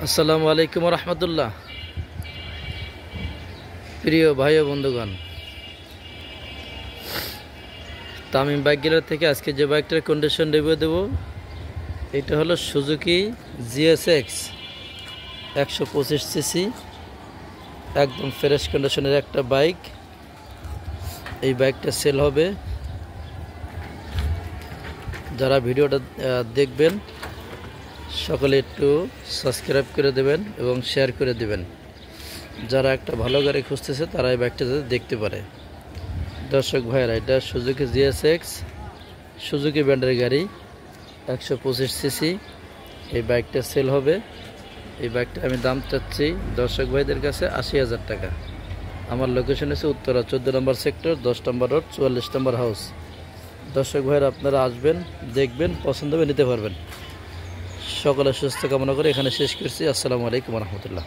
আসসালামু আলাইকুম রহমতুল্লাহ। প্রিয় ভাই ও বন্ধুগণ, তামিম বাইক গ্যালারি থেকে আজকে যে বাইকটার কন্ডিশন রিভিউ দেব, এটা হলো সুজুকি GSX 125 সিসি, একদম ফ্রেশ কন্ডিশনের একটা বাইক। এই বাইকটা সেল হবে। যারা ভিডিওটা দেখবেন সকলে একটু সাবস্ক্রাইব করে দেবেন এবং শেয়ার করে দেবেন। যারা একটা ভালো গাড়ি খুঁজতেছে তারা এই বাইকটা দেখতে পারে। দর্শক ভাইয়েরা, এটা সুজুকি GSX, সুজুকি ব্র্যান্ডের গাড়ি, 125 সিসি। এই বাইকটা সেল হবে। এই বাইকটা আমি দাম চাচ্ছি দর্শক ভাইদের কাছে 80,000 টাকা। আমার লোকেশন হচ্ছে উত্তরা 14 নম্বর সেক্টর, 10 নম্বর রোড, 44 নম্বর হাউস। দর্শক ভাইয়েরা, আপনারা আসবেন, দেখবেন, পছন্দ হবে নিতে পারবেন। সকলের সুস্থ কামনা করে এখানে শেষ করছি। আসসালামু আলাইকুম রহমতুল্লাহ।